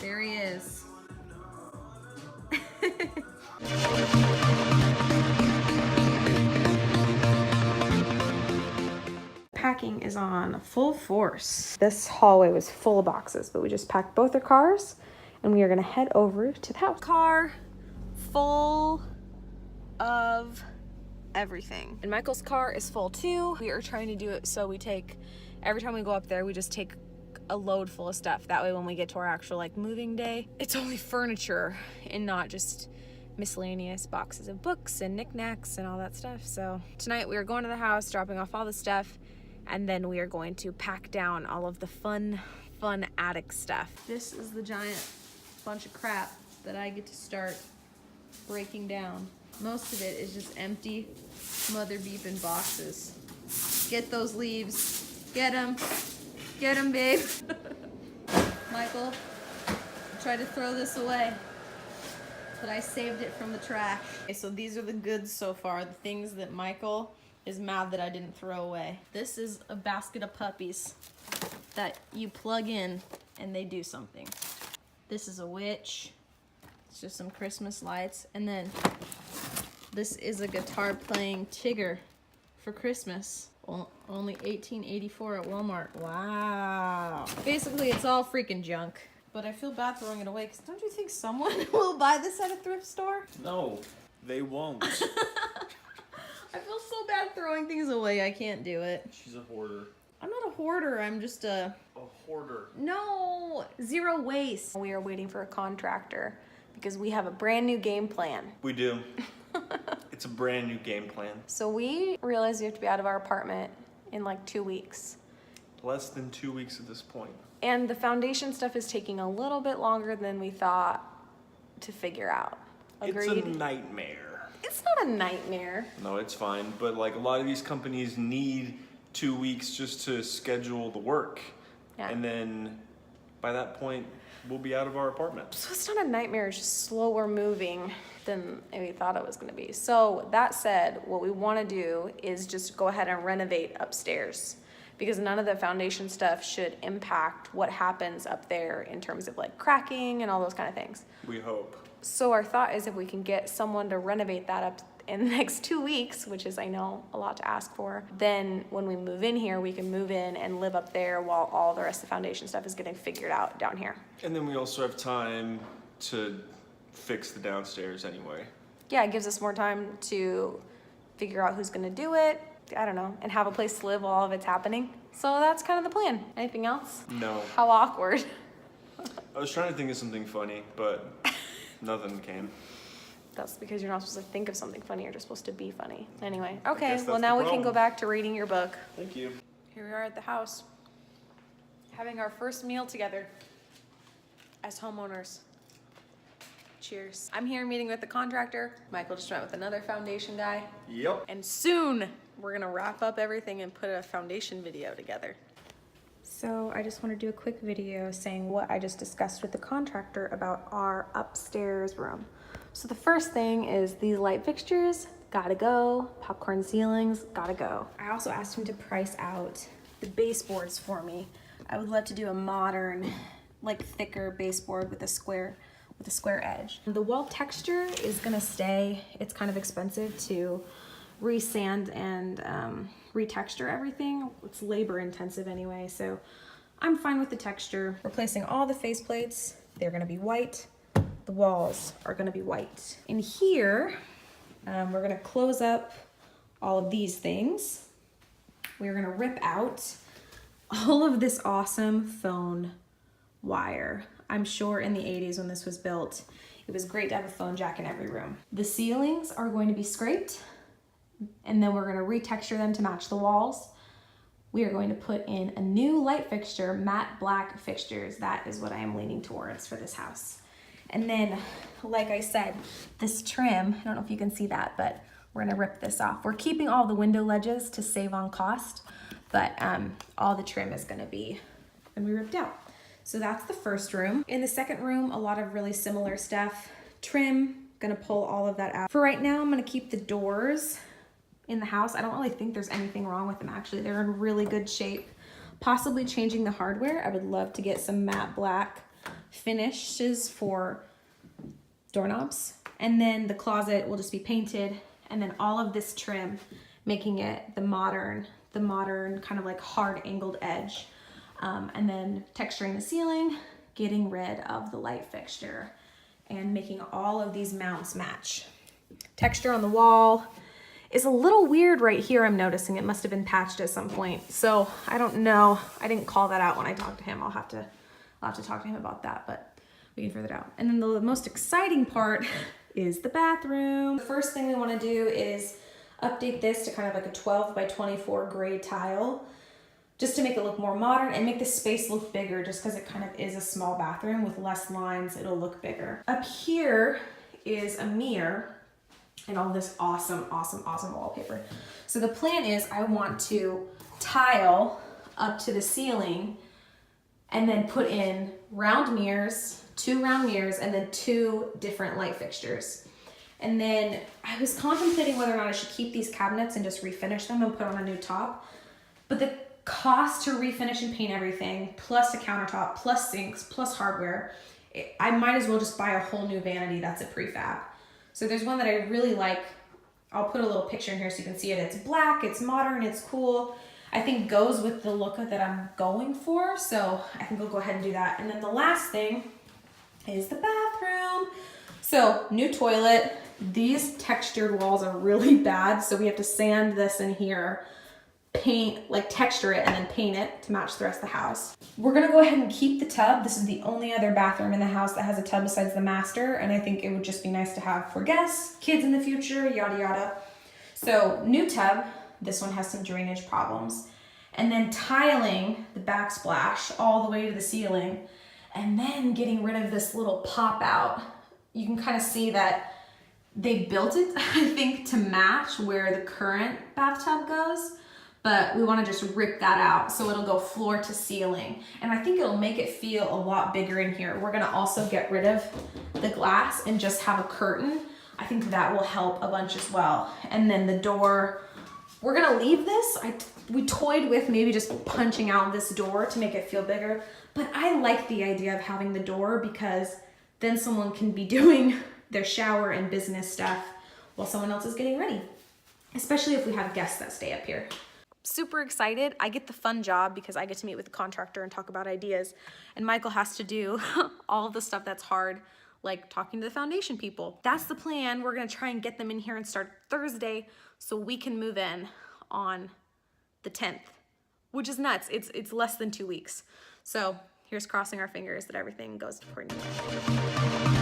There he is. Packing is on full force. This hallway was full of boxes, but we just packed both our cars and we are gonna head over to the house. Car full of everything. And Michael's car is full too. We are trying to do it so we take, every time we go up there, we just take a load full of stuff. That way when we get to our actual like moving day, it's only furniture and not just miscellaneous boxes of books and knickknacks and all that stuff. So tonight we are going to the house, dropping off all the stuff, and then we are going to pack down all of the fun attic stuff. This is the giant bunch of crap that I get to start breaking down. Most of it is just empty mother beeping boxes. Get those leaves. Get them. Get them, babe. Michael tried to throw this away, but I saved it from the trash. Okay, so these are the goods so far, the things that Michael is mad that I didn't throw away. This is a basket of puppies that you plug in and they do something. This is a witch. It's just some Christmas lights. And then this is a guitar playing Tigger for Christmas. Only $18.84 at Walmart. Wow. Basically, it's all freaking junk. But I feel bad throwing it away, because don't you think someone will buy this at a thrift store? No, they won't. I feel so bad throwing things away. I can't do it. She's a hoarder. I'm not a hoarder. I'm just a hoarder. No, zero waste. We are waiting for a contractor because we have a brand new game plan. We do. It's a brand new game plan. So we realize we have to be out of our apartment in like 2 weeks. Less than 2 weeks at this point. And the foundation stuff is taking a little bit longer than we thought to figure out. Agreed? It's a nightmare. It's not a nightmare. No, it's fine. But like a lot of these companies need 2 weeks just to schedule the work. Yeah. And then by that point, we'll be out of our apartment. So it's not a nightmare, it's just slower moving than we thought it was gonna be. So that said, what we wanna do is just go ahead and renovate upstairs, because none of the foundation stuff should impact what happens up there in terms of like cracking and all those kind of things. We hope. So our thought is if we can get someone to renovate that up in the next 2 weeks, which is, I know, a lot to ask for, then when we move in here, we can move in and live up there while all the rest of the foundation stuff is getting figured out down here. And then we also have time to fix the downstairs anyway. Yeah, it gives us more time to figure out who's gonna do it, I don't know, and have a place to live while all of it's happening. So that's kind of the plan. Anything else? No. How awkward. I was trying to think of something funny, but nothing came. That's because you're not supposed to think of something funny, you're just supposed to be funny. Anyway, okay, well that's now the we can go problem. back to reading your book. Thank you. Here we are at the house, having our first meal together as homeowners. Cheers. I'm here meeting with the contractor. Michael just went with another foundation guy. Yep. And soon we're gonna wrap up everything and put a foundation video together. So I just want to do a quick video saying what I just discussed with the contractor about our upstairs room. So the first thing is these light fixtures, gotta go. Popcorn ceilings, gotta go. I also asked him to price out the baseboards for me. I would love to do a modern, like thicker baseboard with a square edge. The wall texture is gonna stay. It's kind of expensive to re-sand and retexture everything. It's labor intensive anyway, so I'm fine with the texture. Replacing all the faceplates, they're gonna be white. The walls are gonna be white. In here, we're gonna close up all of these things. We're gonna rip out all of this awesome phone wire. I'm sure in the 80s when this was built, it was great to have a phone jack in every room. The ceilings are going to be scraped, and then we're gonna retexture them to match the walls. We are going to put in a new light fixture, matte black fixtures. That is what I am leaning towards for this house. And then, like I said, this trim, I don't know if you can see that, but we're gonna rip this off. We're keeping all the window ledges to save on cost, but all the trim is gonna be ripped out. So that's the first room. In the second room, a lot of really similar stuff. Trim, gonna pull all of that out. For right now, I'm gonna keep the doors in the house. I don't really think there's anything wrong with them actually. They're in really good shape. Possibly changing the hardware. I would love to get some matte black finishes for doorknobs. And then the closet will just be painted, and then all of this trim, making it the modern kind of like hard angled edge. And then texturing the ceiling, getting rid of the light fixture, and making all of these mounts match. Texture on the wall is a little weird right here. I'm noticing it must have been patched at some point. So I don't know. I didn't call that out when I talked to him. I'll have to talk to him about that, but we can figure that out. And then the most exciting part is the bathroom. The first thing we want to do is update this to kind of like a 12 by 24 gray tile, just to make it look more modern and make the space look bigger, just because it kind of is a small bathroom with less lines. It'll look bigger. Up here is a mirror and all this awesome wallpaper. So the plan is I want to tile up to the ceiling and then put in round mirrors, 2 round mirrors, and then 2 different light fixtures. And then I was contemplating whether or not I should keep these cabinets and just refinish them and put on a new top. But the cost to refinish and paint everything, plus a countertop, plus sinks, plus hardware, I might as well just buy a whole new vanity that's a prefab. So there's one that I really like. I'll put a little picture in here so you can see it. It's black, it's modern, it's cool. I think goes with the look that I'm going for. So I think I'll go ahead and do that. And then the last thing is the bathroom. So new toilet. These textured walls are really bad. So we have to sand this in here, paint, like texture it and then paint it to match the rest of the house. We're gonna go ahead and keep the tub. This is the only other bathroom in the house that has a tub besides the master. And I think it would just be nice to have for guests, kids in the future, yada, yada. So new tub. This one has some drainage problems. And then tiling the backsplash all the way to the ceiling, and then getting rid of this little pop out. You can kind of see that they built it, I think, to match where the current bathtub goes, but we want to just rip that out so it'll go floor to ceiling. And I think it'll make it feel a lot bigger in here. We're going to also get rid of the glass and just have a curtain. I think that will help a bunch as well. And then the door, we're gonna leave this. We toyed with maybe just punching out this door to make it feel bigger, but I like the idea of having the door because then someone can be doing their shower and business stuff while someone else is getting ready, especially if we have guests that stay up here. Super excited. I get the fun job because I get to meet with the contractor and talk about ideas, and Michael has to do all of the stuff that's hard, like talking to the foundation people. That's the plan. We're gonna try and get them in here and start Thursday so we can move in on the 10th, which is nuts. It's less than 2 weeks. So here's crossing our fingers that everything goes according to plan.